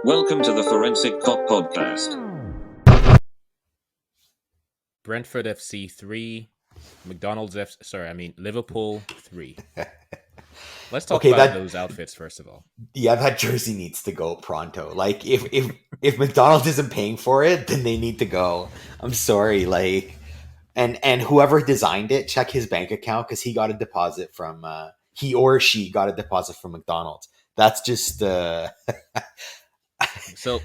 Welcome to the Forensic Cop Podcast. Brentford FC 3, Liverpool 3. Let's talk Okay, about those outfits first of all. Yeah, that jersey needs to go pronto. Like if McDonald isn't paying for it, then they need to go. I'm sorry, and whoever designed it, check his bank account because he got a deposit from he or she got a deposit from McDonald's. That's just So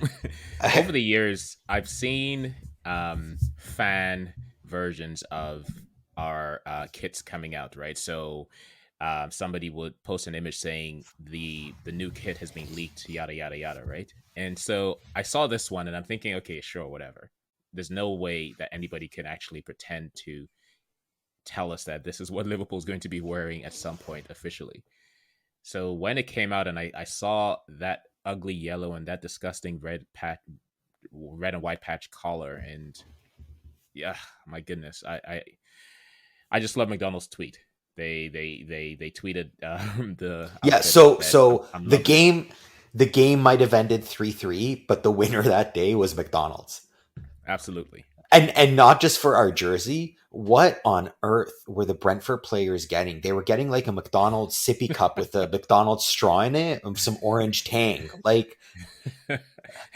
over the years, I've seen fan versions of our kits coming out, right? So somebody would post an image saying the new kit has been leaked, yada yada yada, right? And so I saw this one, and I'm thinking, okay, sure, whatever. There's no way that anybody can actually pretend to tell us that this is what Liverpool's going to be wearing at some point officially. So when it came out, and I saw that ugly yellow and that disgusting red and white patch collar, and yeah, my goodness, I just love McDonald's tweet. They tweeted the So I'm the game might have ended 3-3, but the winner that day was McDonald's. Absolutely. And not just for our jersey. What on earth were the Brentford players getting? They were getting like a McDonald's sippy cup with a McDonald's straw in it and some orange Tang.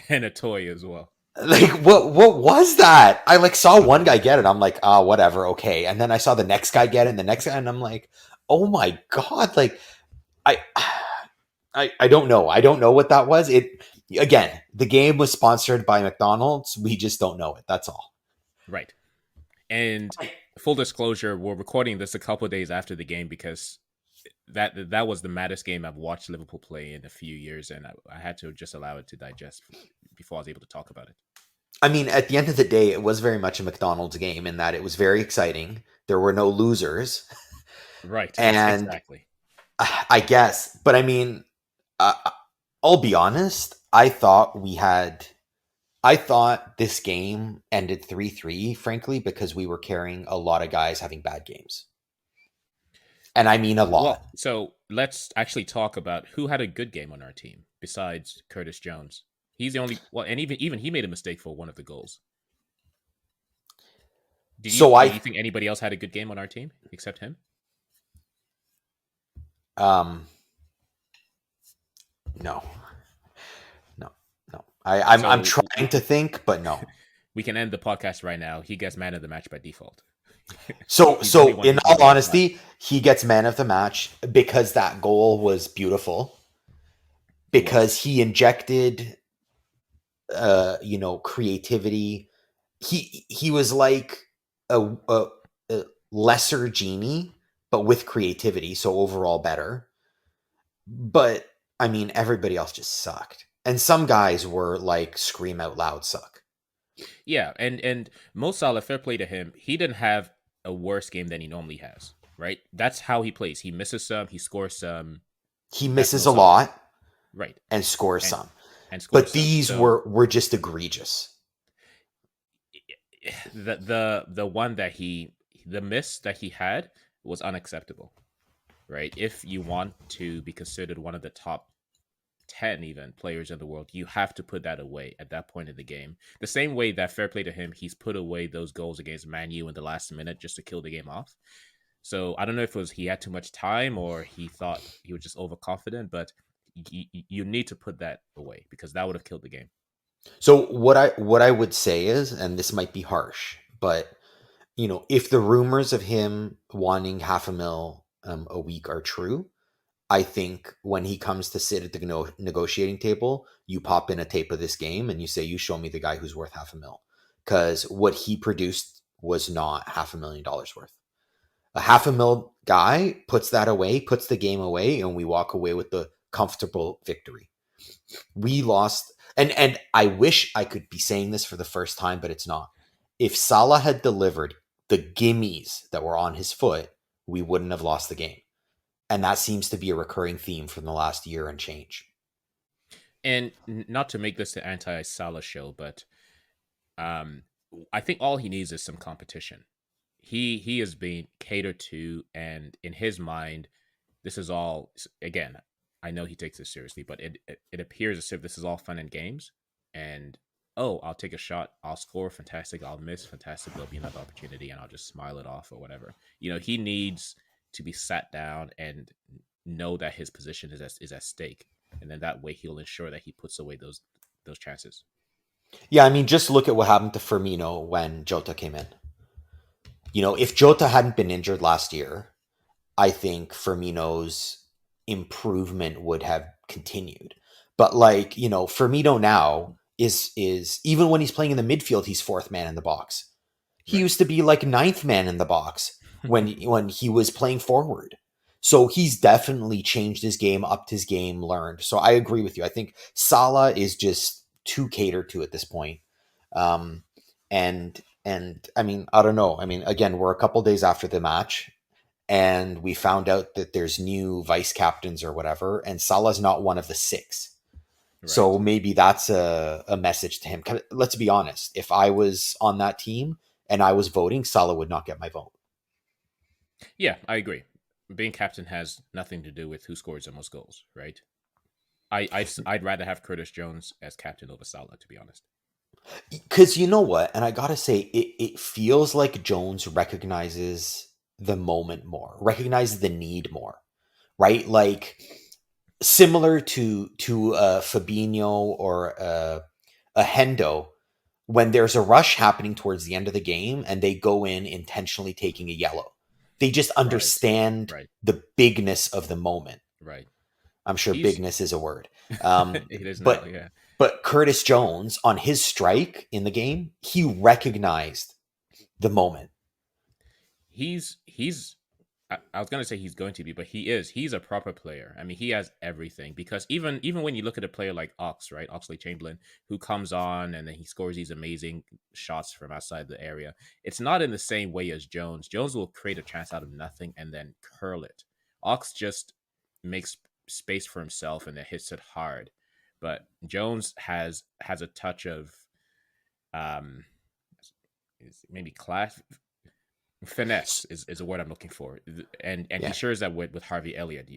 And a toy as well. Like what was that? I saw one guy get it. I'm like, whatever, okay. And then I saw the next guy get it, and the next guy, and I'm like, oh my God. I don't know. I don't know what that was. Again, the game was sponsored by McDonald's. We just don't know it. That's all. Right. And full disclosure, we're recording this a couple of days after the game because that was the maddest game I've watched Liverpool play in a few years, and I had to just allow it to digest before I was able to talk about it. I mean, at the end of the day, it was very much a McDonald's game in that it was very exciting. There were no losers. Right. And exactly. I guess. But I mean, I'll be honest. I thought this game ended 3-3, frankly, because we were carrying a lot of guys having bad games. And I mean a lot. Well, so let's actually talk about who had a good game on our team besides Curtis Jones. He's the only and even he made a mistake for one of the goals. Do you think anybody else had a good game on our team except him? No. I'm trying to think, but no. We can end the podcast right now. He gets man of the match by default. So in all honesty, he gets man of the match because that goal was beautiful. Because he injected creativity. He was like a lesser Genie, but with creativity, so overall better. But I mean, everybody else just sucked. And some guys were like scream out loud suck. Yeah, and Mo Salah, fair play to him. He didn't have a worse game than he normally has, right? That's how he plays. He misses some, he scores some. He misses a lot, right, and scores some. But these were just egregious. The one that the miss that he had was unacceptable, right? If you want to be considered one of the top 10 even players in the world, you have to put that away at that point in the game. The same way that, fair play to him, he's put away those goals against Man U in the last minute just to kill the game off. So I don't know if it was he had too much time or he thought he was just overconfident, but you need to put that away because that would have killed the game. So what I would say is, and this might be harsh, but if the rumors of him wanting $500,000 a week are true, I think when he comes to sit at the negotiating table, you pop in a tape of this game and you say, you show me the guy who's worth $500,000. Because what he produced was not $500,000 worth. A $500,000 guy puts that away, puts the game away, and we walk away with the comfortable victory. We lost, and I wish I could be saying this for the first time, but it's not. If Salah had delivered the gimmies that were on his foot, we wouldn't have lost the game. And that seems to be a recurring theme from the last year and change. And not to make this the anti-Salah show, but I think all he needs is some competition. He is being catered to, and in his mind, this is all, again, I know he takes this seriously, but it appears as if this is all fun and games. And oh, I'll take a shot, I'll score, fantastic. I'll miss, fantastic. There'll be another opportunity, and I'll just smile it off or whatever. He needs to be sat down and know that his position is at stake, and then that way he'll ensure that he puts away those chances. Yeah, I mean, just look at what happened to Firmino when Jota came in. If Jota hadn't been injured last year, I think Firmino's improvement would have continued. But Firmino now is even when he's playing in the midfield, he's fourth man in the box. He used to be like ninth man in the box when he was playing forward. So he's definitely changed his game, upped his game, learned. So I agree with you. I think Salah is just too catered to at this point. And I mean, I don't know. I mean, again, we're a couple days after the match, and we found out that there's new vice captains or whatever, and Salah's not one of the 6. Right. So maybe that's a message to him. Let's be honest. If I was on that team and I was voting, Salah would not get my vote. Yeah, I agree. Being captain has nothing to do with who scores the most goals, right? I'd rather have Curtis Jones as captain over Salah, to be honest. Because you know what? And I got to say, it feels like Jones recognizes the moment more, recognizes the need more, right? Like similar to Fabinho or a Hendo, when there's a rush happening towards the end of the game and they go in intentionally taking a yellow. They just understand the bigness of the moment. Right. I'm sure bigness is a word. It is but, now, yeah. But Curtis Jones, on his strike in the game, he recognized the moment. I was going to say he's going to be, but he's a proper player. I mean, he has everything, because even when you look at a player like Ox, right? Oxlade-Chamberlain, who comes on and then he scores these amazing shots from outside the area. It's not in the same way as Jones. Jones will create a chance out of nothing and then curl it. Ox just makes space for himself and then hits it hard. But Jones has a touch of maybe class. Finesse is a word I'm looking for, and he shares that with Harvey Elliott.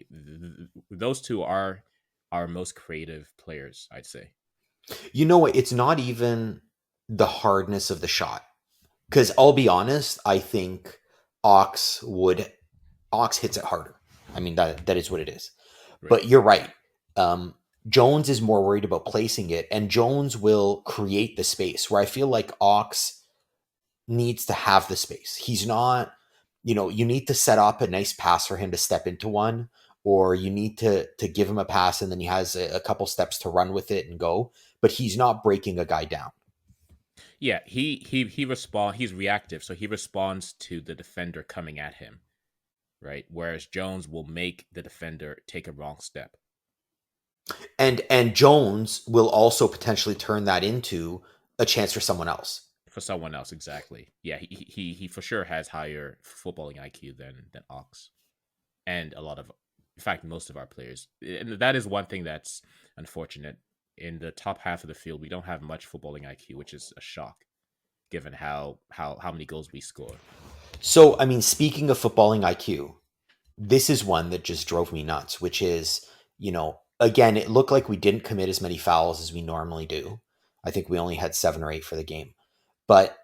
Those two are our most creative players, I'd say. You know what? It's not even the hardness of the shot, because I'll be honest, I think Ox hits it harder. I mean, that is what it is. Right. But you're right. Jones is more worried about placing it, and Jones will create the space, where I feel like Ox needs to have the space. He's not, you need to set up a nice pass for him to step into one, or you need to give him a pass and then he has a couple steps to run with it and go, but he's not breaking a guy down. Yeah, he responds, he's reactive, so he responds to the defender coming at him, right? Whereas Jones will make the defender take a wrong step. And Jones will also potentially turn that into a chance for someone else. For someone else, exactly. Yeah, he for sure has higher footballing IQ than Ox, and in fact, most of our players. And that is one thing that's unfortunate. In the top half of the field, we don't have much footballing IQ, which is a shock, given how many goals we score. So, I mean, speaking of footballing IQ, this is one that just drove me nuts, which is, again, it looked like we didn't commit as many fouls as we normally do. I think we only had 7 or 8 for the game. But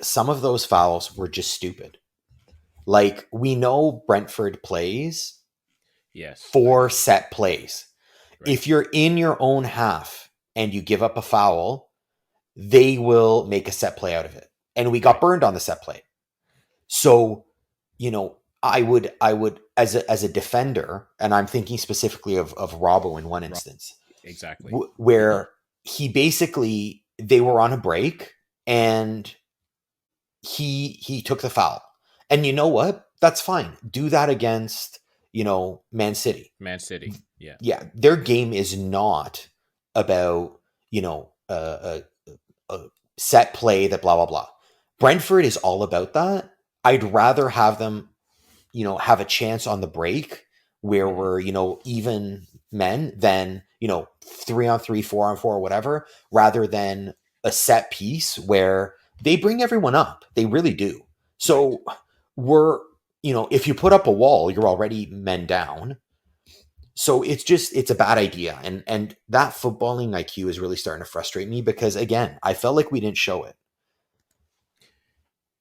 some of those fouls were just stupid. We know Brentford plays for set plays. Right. If you're in your own half and you give up a foul, they will make a set play out of it. And we got burned on the set play. So, I would as a defender, and I'm thinking specifically of Robbo in one instance. Exactly. Where he basically, they were on a break, and he took the foul. And you know what? That's fine. Do that against, Man City. Man City, yeah. Yeah, their game is not about, a set play that blah, blah, blah. Brentford is all about that. I'd rather have them, have a chance on the break where we're, even men than, 3-on-3, 4-on-4, whatever, rather than a set piece where they bring everyone up. They really do. So we're, if you put up a wall, you're already men down. So it's a bad idea. And that footballing IQ is really starting to frustrate me because again, I felt like we didn't show it.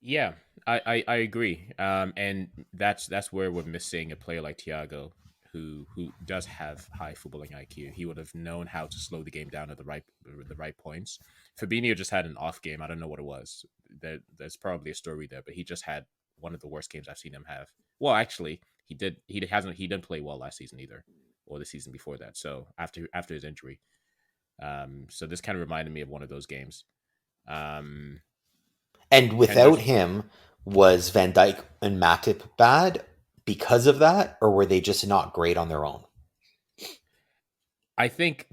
Yeah, I agree. And that's where we're missing a player like Thiago, who does have high footballing IQ. He would have known how to slow the game down at the right points. Fabinho just had an off game. I don't know what it was. There's probably a story there, but he just had one of the worst games I've seen him have. Well, actually, he did. He didn't play well last season either, or the season before that. So after his injury, so this kind of reminded me of one of those games. And without him, was Van Dijk and Matip bad because of that, or were they just not great on their own? I think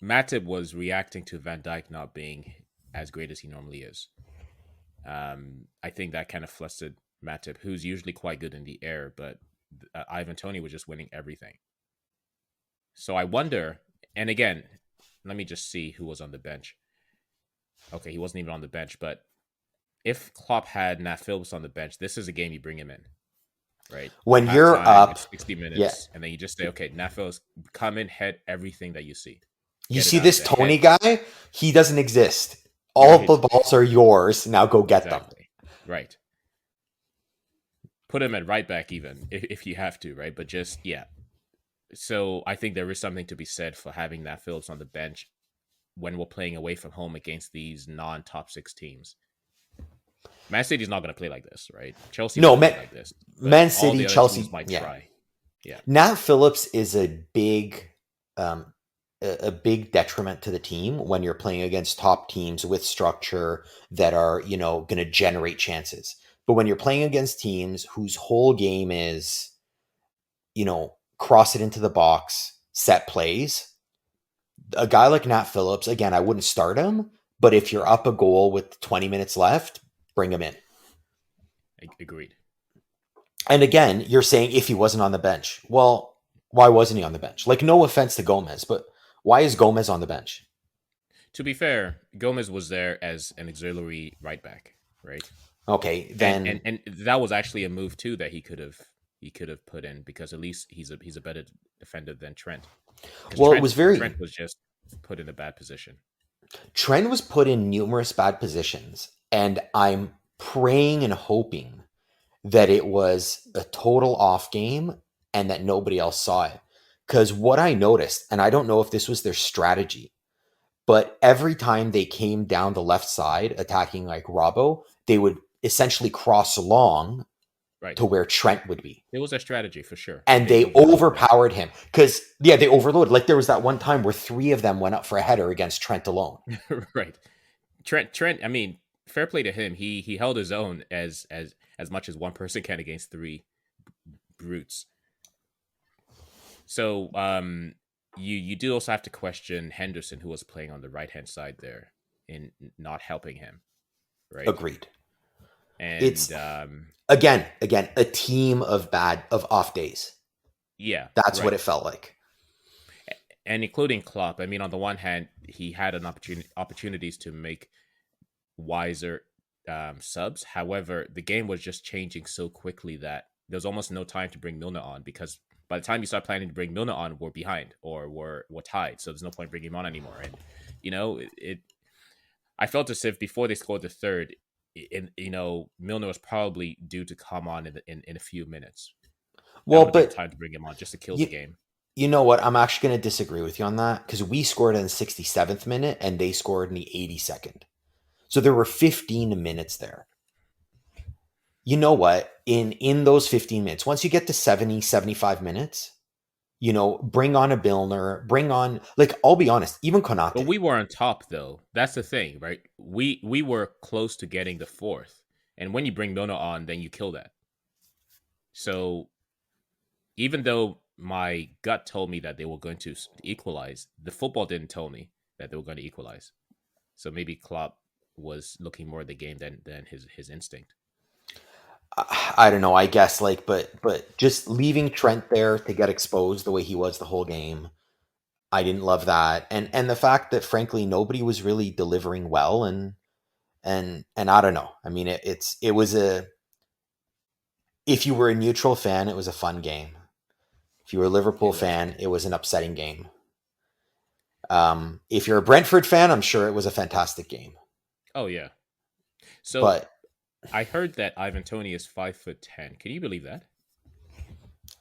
Matip was reacting to Van Dijk not being as great as he normally is. I think that kind of flustered Matip, who's usually quite good in the air, but Ivan Toney was just winning everything. So I wonder, and again, let me just see who was on the bench. Okay, he wasn't even on the bench, but if Klopp had Nat Phillips on the bench, this is a game you bring him in, right? When you're up 60 minutes, yeah. And then you just say, okay, Nat Phillips, come in, head everything that you see. You see this Toney guy? He doesn't exist. All of the balls are yours. Now go get them. Right. Put him at right back even, if you have to, right? But just, yeah. So I think there is something to be said for having Nat Phillips on the bench when we're playing away from home against these non-top 6 teams. Man City's not going to play like this, right? Chelsea no, play like this. Man City, Chelsea might try. Yeah. Nat Phillips is a big detriment to the team when you're playing against top teams with structure that are, going to generate chances. But when you're playing against teams whose whole game is, cross it into the box, set plays, a guy like Nat Phillips, again, I wouldn't start him, but if you're up a goal with 20 minutes left, bring him in. Agreed. And again, you're saying if he wasn't on the bench. Well, why wasn't he on the bench? Like, no offense to Gomez, but why is Gomez on the bench? To be fair, Gomez was there as an auxiliary right back, right? Okay, then and that was actually a move too that he could have put in, because at least he's a better defender than Trent. Well, Trent was just put in a bad position. Trent was put in numerous bad positions, and I'm praying and hoping that it was a total off game and that nobody else saw it. Because what I noticed, and I don't know if this was their strategy, but every time they came down the left side attacking like Robbo, they would essentially cross long to where Trent would be. It was a strategy for sure. And they overpowered him. Because, they overloaded. Like there was that one time where 3 of them went up for a header against Trent alone. Right. Trent, I mean, fair play to him. He held his own as much as one person can against 3 brutes. So you do also have to question Henderson, who was playing on the right-hand side there, in not helping him. Right. Agreed. And it's again a team of off days. Yeah. That's what it felt like. And including Klopp. I mean, on the one hand, he had an opportunities to make wiser subs. However, the game was just changing so quickly that there was almost no time to bring Milner on, because by the time you start planning to bring Milner on, we're behind or we're tied. So there's no point bringing him on anymore. And, I felt as if before they scored the third, Milner was probably due to come on in a few minutes. Well, but time to bring him on just to kill the game. You know what? I'm actually going to disagree with you on that, because we scored in the 67th minute and they scored in the 82nd. So there were 15 minutes there. You know what? In those 15 minutes, once you get to 70, 75 minutes, bring on a Milner, bring on, like, I'll be honest, even Konate. But we were on top, though. That's the thing, right? We were close to getting the 4th. And when you bring Milner on, then you kill that. So even though my gut told me that they were going to equalize, the football didn't tell me that they were going to equalize. So maybe Klopp was looking more at the game than his instinct. I don't know, I guess, but just leaving Trent there to get exposed the way he was the whole game, I didn't love that. And the fact that, frankly, nobody was really delivering well, and I don't know. I mean, if you were a neutral fan, it was a fun game. If you were a Liverpool It was. fan, it was an upsetting game. If you're a Brentford fan, I'm sure it was a fantastic game. Oh yeah. So But I heard that Ivan Toney is 5'10". Can you believe that?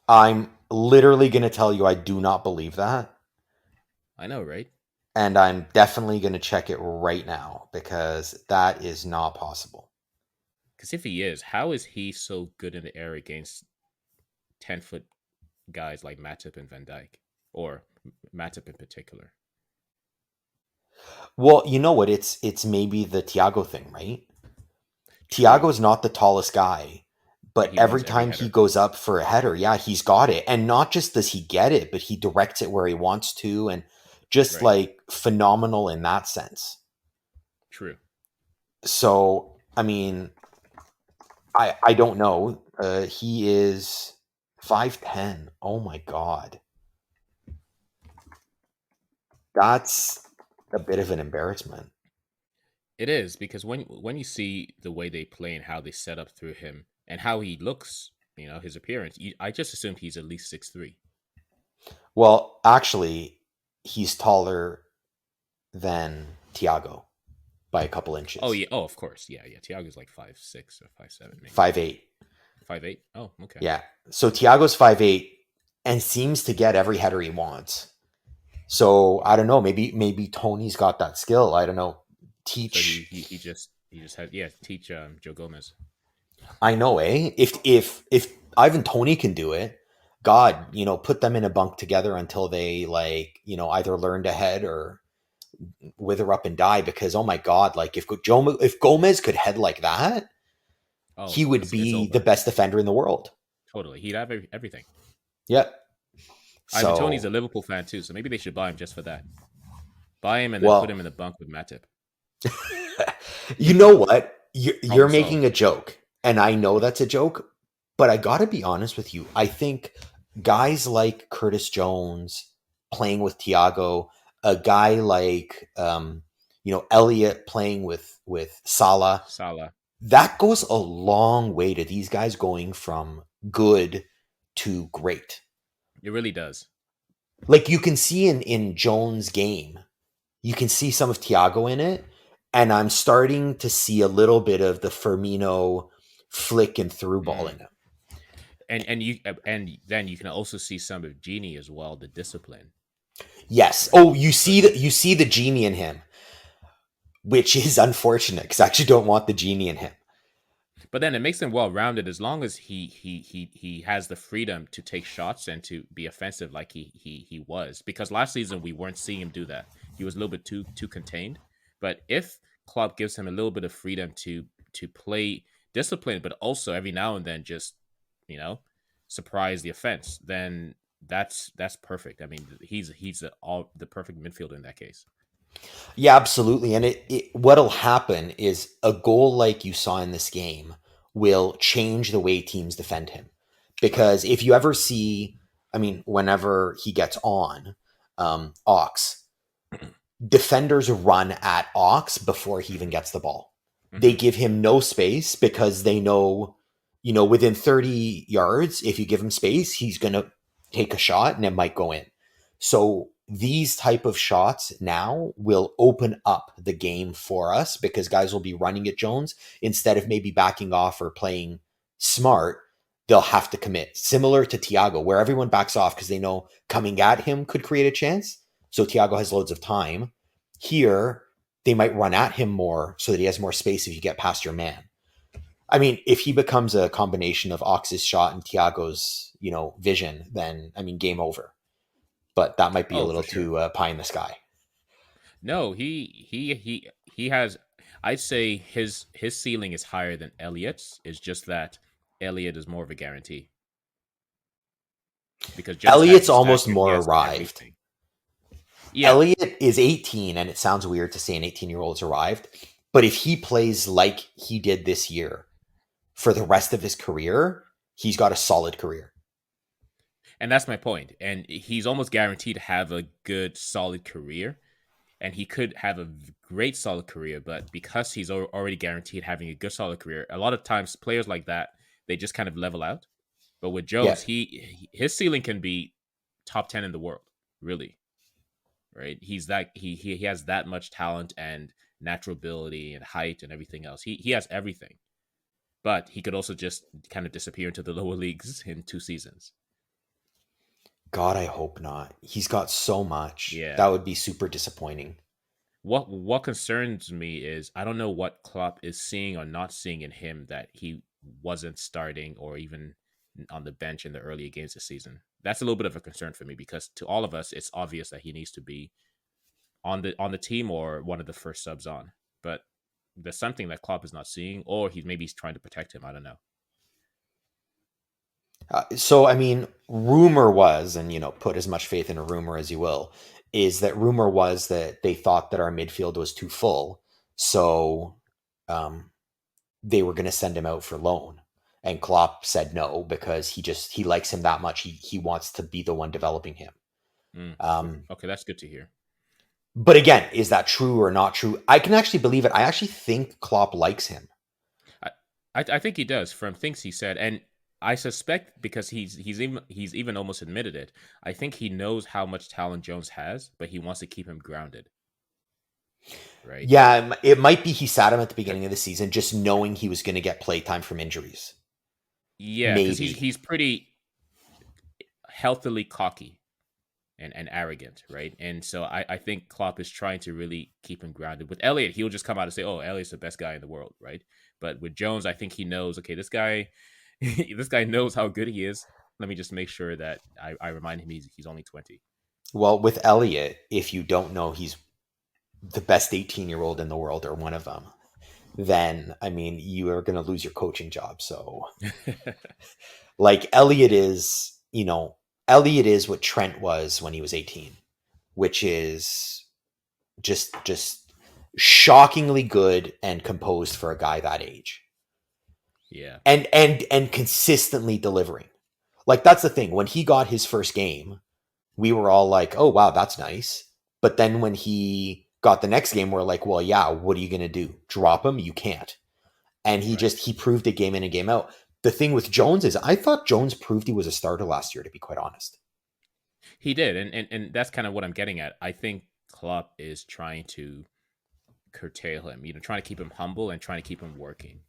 I'm literally going to tell you I do not believe that. I know, right? And I'm definitely going to check it right now because that is not possible. Because if he is, how is he so good in the air against 10-foot guys like Matip and Van Dijk, or Matip in particular? Well, you know what? It's maybe the Thiago thing, right? True, Thiago's not the tallest guy, but but he every wins every time he header. goes up for a header, yeah, he's got it. And not just does he get it, but he directs it where he wants to, and just Right. like phenomenal in that sense. True. So, I mean, I don't know. He is 5'10". Oh my god. That's a bit of an embarrassment. It is, because when you see the way they play and how they set up through him and how he looks, his appearance, I just assumed he's at least 6'3". Well, actually, he's taller than Thiago by a couple Oh inches. yeah. Oh, of course. Yeah, yeah. Thiago's like 5'6" or 5'7", maybe 5'8". 5'8". Oh, okay. Yeah. So Thiago's 5'8" and seems to get every header he wants. So I don't know. Maybe Tony's got that skill. I don't know. So Teach. he just had, teach Joe Gomez. I know, eh? If Ivan Tony can do it, God, put them in a bunk together until they either learn to head or wither up and die. Because oh my God, like if Gomez could head like that, Oh, he would it's be the over. best defender in the world. Totally, he'd have everything. Yep. Ivan Tony's a So, Liverpool fan too, so maybe they should buy him just for that. Buy him and then put well, him in the bunk with Matip. you know what? You're Problem making solved. a joke, and I know that's a joke, but I got to be honest with you. I think guys like Curtis Jones playing with Thiago, a guy like Elliot playing with Salah, Salah. that goes a long way to these guys going from good to great. It really does. Like you can see in Jones' game, you can see some of Thiago in it, and I'm starting to see a little bit of the Firmino flick and through ball in Mm. him. And then you can also see some of Genie as well, the discipline, Yes. right? Oh, you see the genie in him, which is unfortunate because I actually don't want the genie in him. But then it makes him well rounded as long as he has the freedom to take shots and to be offensive like he was. Because last season we weren't seeing him do that. He was a little bit too contained. But if Klopp gives him a little bit of freedom to play disciplined, but also every now and then just you know surprise the offense, then that's perfect. I mean, he's the perfect midfielder in that case. Yeah, absolutely. And what'll happen is a goal like you saw in this game will change the way teams defend him. Right. Because if you ever see, I mean, whenever he gets on Ox, defenders run at Ox before he even gets the ball. They Mm-hmm. give him no space because they know, within 30 yards, if you give him space, he's going to take a shot and it might go in. So these type of shots now will open up the game for us because guys will be running at Jones instead of maybe backing off or playing smart. They'll have to commit, similar to Thiago, where everyone backs off because they know coming at him could create a chance. So Thiago has loads of time. Here, they might run at him more so that he has more space if you get past your man. I mean, if he becomes a combination of Ox's shot and Thiago's, vision, then I mean, game over. But that might be a Oh, little for sure. too pie in the sky. No, he has. I'd say his ceiling is higher than Elliot's. It's just that Elliot is more of a guarantee because Jones has Elliot's the almost stature. He more has arrived. everything. Yeah, Elliot is 18, and it sounds weird to say an 18-year-old's arrived. But if he plays like he did this year for the rest of his career, he's got a solid career. and that's my point. And he's almost guaranteed to have a good, solid career. And he could have a great, solid career, but because he's already guaranteed having a good, solid career, a lot of times players like that they just kind of level out. But with Yeah. Jones, his ceiling can be top 10 in the world, really. Right? He's that he has that much talent and natural ability and height and everything else. He has everything. But he could also just kind of disappear into the lower leagues in 2 seasons. God, I hope not. He's got so much. Yeah. That would be super disappointing. What concerns me is I don't know what Klopp is seeing or not seeing in him that he wasn't starting or even on the bench in the earlier games this season. That's a little bit of a concern for me because to all of us, it's obvious that he needs to be on the team or one of the first subs on. But there's something that Klopp is not seeing, or he's trying to protect him. I don't know. So, I mean, rumor was, and put as much faith in a rumor as you will, is that rumor was that they thought that our midfield was too full, so they were going to send him out for loan. And Klopp said no because he likes him that much. He wants to be the one developing him. Okay, that's good to hear. But again, is that true or not true? I can actually believe it. I actually think Klopp likes him. I think he does from things he said, and I suspect because he's even almost admitted it. I think he knows how much talent Jones has, but he wants to keep him grounded. Right? Yeah, it might be he sat him at the beginning of the season, just knowing he was going to get playtime from injuries. Yeah, because he's pretty healthily cocky and arrogant, right? And so I think Klopp is trying to really keep him grounded. With Elliott, he'll just come out and say, "Oh, Elliott's the best guy in the world," right? But with Jones, I think he knows, okay, this guy knows how good he is. Let me just make sure that I remind him he's only 20. Well, with Elliott, if you don't know he's the best 18-year-old in the world or one of them, then, I mean, you are going to lose your coaching job. So, like, Elliott is what Trent was when he was 18, which is just shockingly good and composed for a guy that age. Yeah. And consistently delivering. Like, that's the thing. When he got his first game, we were all like, oh, wow, that's nice. But then when he got the next game, we're like, well, yeah, what are you going to do? Drop him? You can't. And he proved it game in and game out. The thing with Jones is I thought Jones proved he was a starter last year, to be quite honest. He did. And that's kind of what I'm getting at. I think Klopp is trying to curtail him, trying to keep him humble and trying to keep him working.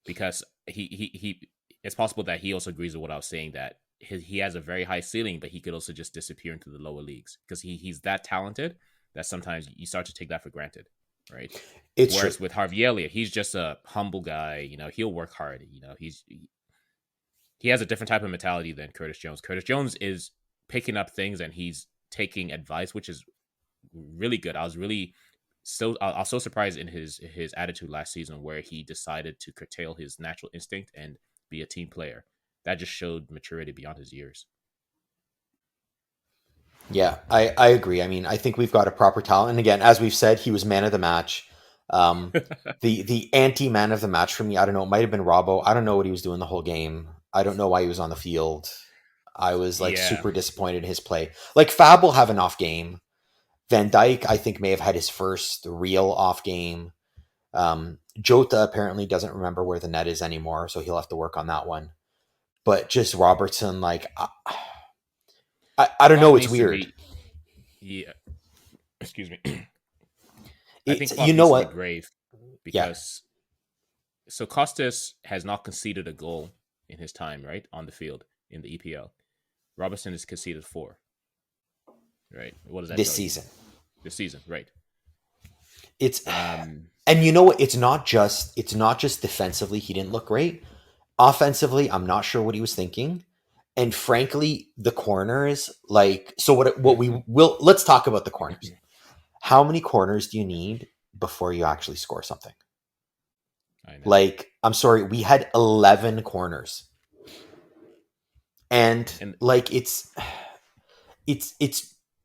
Because he it's possible that he also agrees with what I was saying, that he has a very high ceiling, but he could also just disappear into the lower leagues because he's that talented that sometimes you start to take that for granted, right? Whereas with Harvey Elliott, he's just a humble guy. He'll work hard. He has a different type of mentality than Curtis Jones. Curtis Jones is picking up things and he's taking advice, which is really good. I was so surprised in his attitude last season where he decided to curtail his natural instinct and be a team player. That just showed maturity beyond his years. Yeah, I agree. I mean, I think we've got a proper talent. And again, as we've said, he was man of the match. The anti-man of the match for me, I don't know, it might have been Robbo. I don't know what he was doing the whole game. I don't know why he was on the field. I was super disappointed in his play. Like, Fab will have an off game. Van Dijk, I think, may have had his first real off game. Jota apparently doesn't remember where the net is anymore, so he'll have to work on that one. But just Robertson, like, I don't know. It's weird. Yeah. Excuse me. I think you know what? Brave because so Costas has not conceded a goal in his time, right, on the field in the EPL. Robertson has conceded 4. Right. What does that this season? This season, right? It's and you know what? It's not just defensively he didn't look great. Offensively, I'm not sure what he was thinking. And frankly, the corners, like, so what we will, let's talk about the corners. How many corners do you need before you actually score something? I know. Like, I'm sorry, we had 11 corners. And like, it's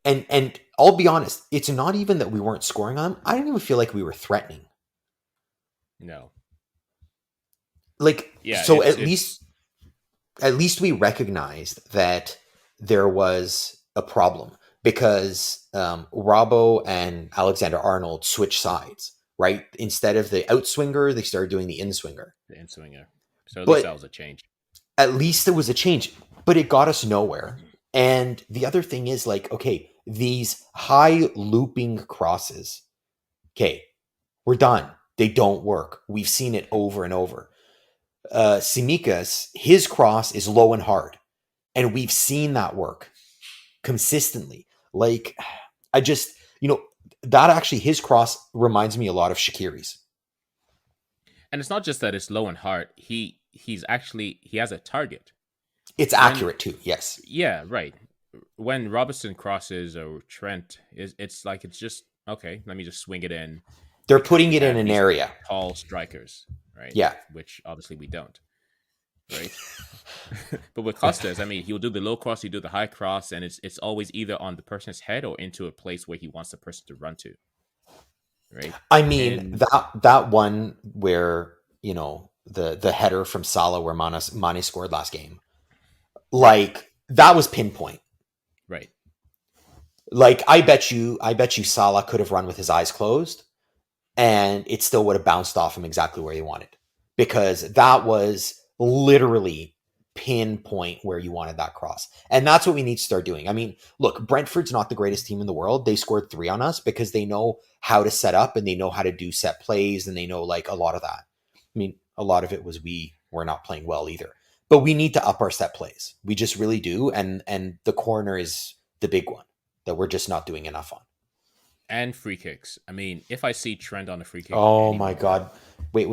and I'll be honest, it's not even that we weren't scoring on them. I didn't even feel like we were threatening. No. Like, so at least we recognized that there was a problem because Robbo and Alexander-Arnold switched sides, right? Instead of the outswinger, they started doing the inswinger. The inswinger. So at least that was a change. At least there was a change, but it got us nowhere. And the other thing is like, okay, these high looping crosses, okay, we're done. They don't work. We've seen it over and over. Simikas, his cross is low and hard. And we've seen that work consistently. Like, I just, that actually, his cross reminds me a lot of Shaqiri's. And it's not just that it's low and hard. He has a target. It's accurate too. Yes. Yeah, right. When Robertson crosses or Trent, it's just okay. Let me just swing it in. They're putting it in an area. Tall strikers, right? Yeah. Which obviously we don't, right? But with Costas, I mean, he'll do the low cross, he'll do the high cross, and it's always either on the person's head or into a place where he wants the person to run to. Right. I mean, that one where, the header from Salah where Mane scored last game, like, that was pinpoint. Right. Like, I bet you Salah could have run with his eyes closed and it still would have bounced off him exactly where he wanted, because that was literally pinpoint where you wanted that cross. And that's what we need to start doing. I mean, look, Brentford's not the greatest team in the world. They scored 3 on us because they know how to set up and they know how to do set plays, and they know, like, a lot of that. I mean, a lot of it was we were not playing well either. But we need to up our set plays. We just really do. And the corner is the big one that we're just not doing enough on. And free kicks. I mean, if I see Trent on a free kick. Oh my God. Wait.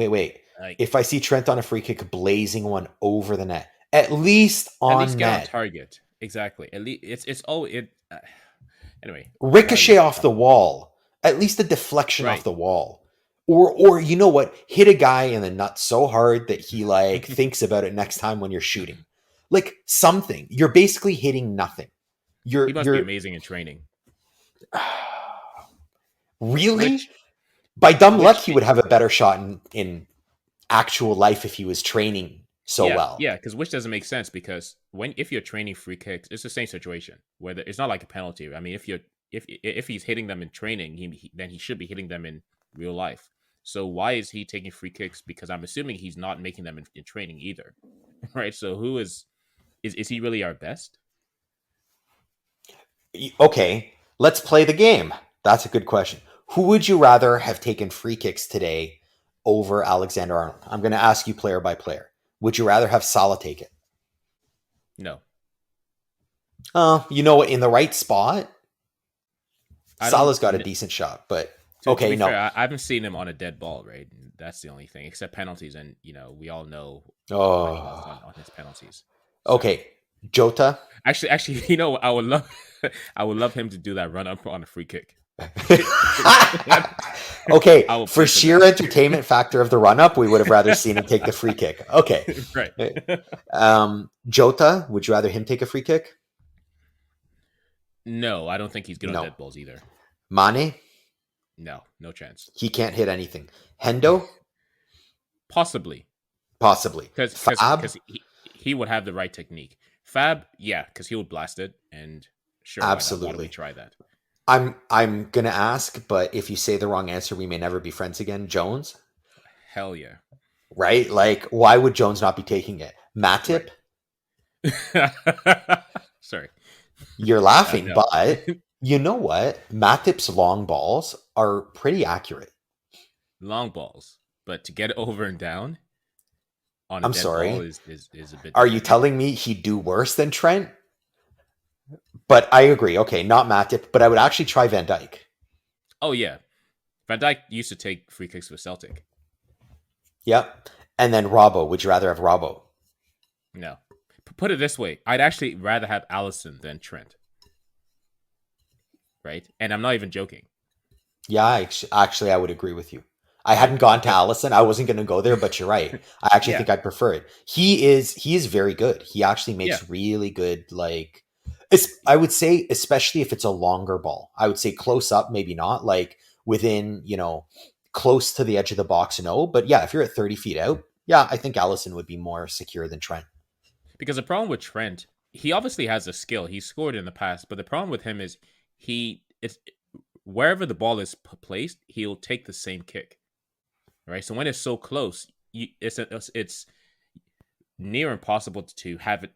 Like, if I see Trent on a free kick, blazing one over the net, at least get net. on target. Exactly. At least anyway. Ricochet off the wall. At least a deflection off the wall. Or you know what? Hit a guy in the nuts so hard that he like thinks about it next time when you're shooting. Like something. You're basically hitting nothing. He must be amazing in training. Really? By dumb luck, he would have a better shot in actual life if he was training so well. Yeah, because which doesn't make sense, because if you're training free kicks, it's the same situation where it's not like a penalty. I mean, if he's hitting them in training, then he should be hitting them in real life. So why is he taking free kicks? Because I'm assuming he's not making them in training either, right? So who is he really our best? Okay, let's play the game. That's a good question. Who would you rather have taken free kicks today over Alexander Arnold? I'm going to ask you player by player. Would you rather have Salah take it? No. You know what? In the right spot, Salah's got a decent shot, but okay, to be no. fair, I haven't seen him on a dead ball, right? That's the only thing, except penalties, and we all know on his penalties. So. Okay, Jota. Actually, I would love him to do that run up on a free kick. Okay, for sheer entertainment factor of the run up, we would have rather seen him take the free kick. Okay, right. Jota, would you rather him take a free kick? No, I don't think he's good on dead balls either. Mane? No chance. He can't hit anything. Hendo? Possibly. Because he would have the right technique. Fab, yeah, because he would blast it, and sure, absolutely. Why don't we try that? I'm gonna ask, but if you say the wrong answer, we may never be friends again. Jones? Hell yeah. Right? Like, why would Jones not be taking it? Matip? Right. Sorry. You're laughing, no. But you know what? Matip's long balls are pretty accurate. Long balls, but to get it over and down on I'm sorry. Ball is a bit. Are you telling me he'd do worse than Trent? But I agree. Okay, not Matip, but I would actually try Van Dijk. Oh yeah, Van Dijk used to take free kicks for Celtic. Yep, and then Robbo. Would you rather have Robbo? No. Put it this way, I'd actually rather have Alisson than Trent. Right? And I'm not even joking. Yeah, actually, I would agree with you. I hadn't gone to Alisson. I wasn't going to go there, but you're right. I actually think I'd prefer it. He is very good. He actually makes really good, like, I would say, especially if it's a longer ball. I would say close up, maybe not. Like within, close to the edge of the box, no. But yeah, if you're at 30 feet out, yeah, I think Alisson would be more secure than Trent. Because the problem with Trent, he obviously has a skill. He's scored in the past, but the problem with him is it's wherever the ball is placed, he'll take the same kick. Right? So when it's so close, it's near impossible to have it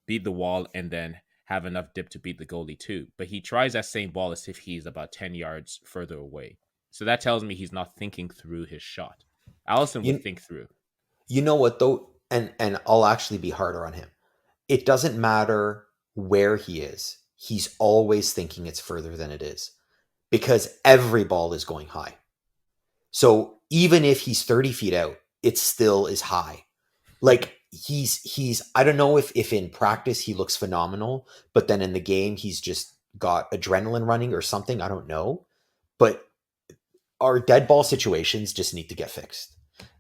beat the wall, and then have enough dip to beat the goalie too. But he tries that same ball as if he's about 10 yards further away. So that tells me he's not thinking through his shot. Allison would think through. You know what though? And I'll actually be harder on him. It doesn't matter where he is. He's always thinking it's further than it is because every ball is going high. So even if he's 30 feet out, it still is high. Like he's I don't know if in practice he looks phenomenal, but then in the game he's just got adrenaline running or something. I don't know. But our dead ball situations just need to get fixed.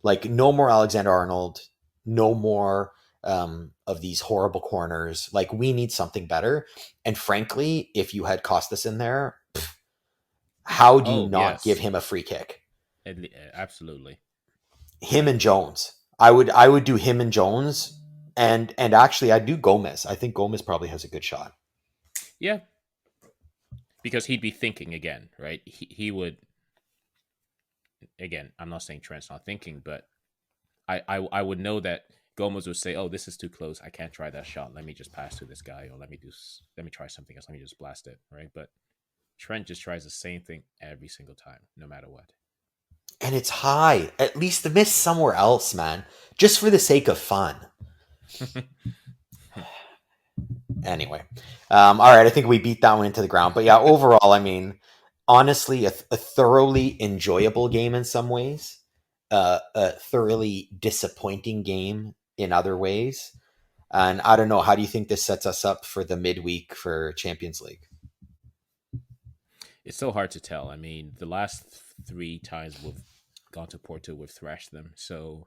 Like no more Alexander Arnold, no more of these horrible corners. Like we need something better. And frankly, if you had Costas in there, how do you not give him a free kick? Absolutely. Him and Jones. I would do him and Jones, and actually I'd do Gomez. I think Gomez probably has a good shot. Yeah, because he'd be thinking again, right? He would. Again, I'm not saying Trent's not thinking, but I would know that Gomez would say, "Oh, this is too close. I can't try that shot. Let me just pass to this guy, or let me try something else. Let me just blast it." Right? But Trent just tries the same thing every single time, no matter what. And it's high. At least miss somewhere else, man. Just for the sake of fun. Anyway. All right. I think we beat that one into the ground. But yeah, overall, I mean, honestly, a thoroughly enjoyable game in some ways. A thoroughly disappointing game in other ways. And I don't know. How do you think this sets us up for the midweek for Champions League? It's so hard to tell. I mean, the last 3 times we've gone to Porto, we've thrashed them. So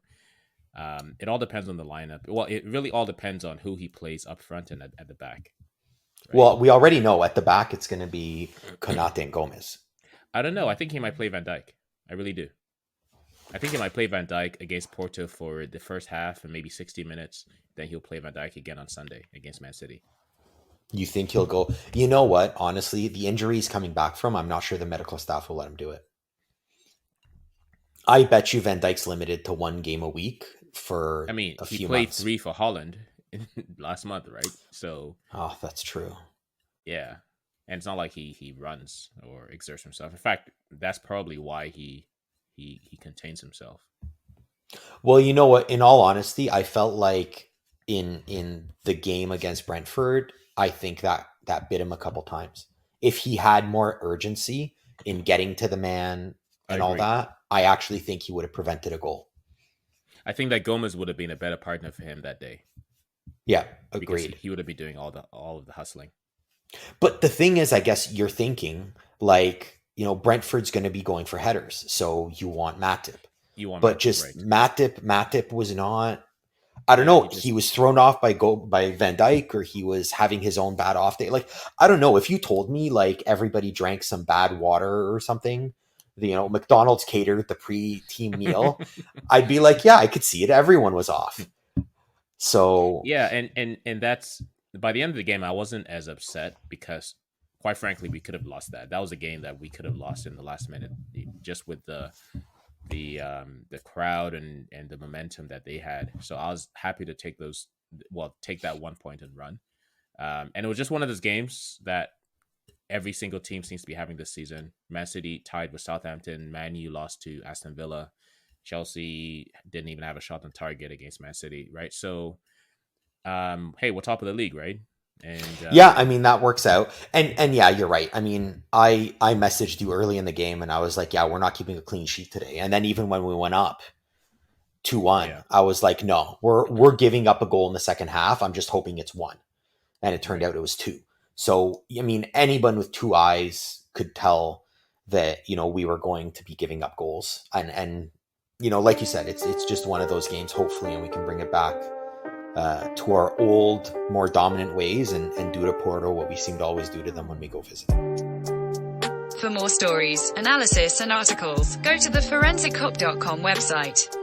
it all depends on the lineup. Well, it really all depends on who he plays up front and at the back. Right? Well, we already know at the back it's going to be Konate and Gomez. I don't know. I think he might play Van Dijk. I really do. I think he might play Van Dijk against Porto for the first half and maybe 60 minutes. Then he'll play Van Dijk again on Sunday against Man City. You think he'll go? You know what? Honestly, the injury he's coming back from, I'm not sure the medical staff will let him do it. I bet you Van Dijk's limited to 1 game a week for a few months. He played 3 for Holland last month, right? So, oh, that's true. Yeah, and it's not like he runs or exerts himself. In fact, that's probably why he contains himself. Well, you know what? In all honesty, I felt like in the game against Brentford, I think that bit him a couple times. If he had more urgency in getting to the man and all that, I actually think he would have prevented a goal. I think that Gomez would have been a better partner for him that day. Yeah, agreed. Because he would have been doing all of the hustling. But the thing is, I guess you're thinking like, you know, Brentford's going to be going for headers, so you want Matip. Matip was not. I don't know. He was thrown off by Van Dijk, or he was having his own bad off day. Like, I don't know. If you told me like everybody drank some bad water or something, you know, MacDonald's catered the pre-team meal, I'd be like, yeah, I could see it. Everyone was off. So yeah, and that's by the end of the game, I wasn't as upset because, quite frankly, we could have lost that. That was a game that we could have lost in the last minute, just with the crowd and the momentum that they had. So I was happy to take that 1 point and run. And it was just one of those games that every single team seems to be having this season. Man City tied with Southampton. Man U lost to Aston Villa. Chelsea didn't even have a shot on target against Man City, right? So, hey, we're top of the league, right? And yeah, I mean, that works out. And yeah, you're right. I mean, I messaged you early in the game and I was like, yeah, we're not keeping a clean sheet today. And then even when we went up 2-1, I was like, no, we're giving up a goal in the second half. I'm just hoping it's 1. And it turned out it was 2. So, I mean, anyone with 2 eyes could tell that, you know, we were going to be giving up goals. And you know, like you said, it's just one of those games, hopefully, and we can bring it back to our old, more dominant ways and do to Porto what we seem to always do to them when we go visit them. For more stories, analysis, and articles, go to the ForensicCop.com website.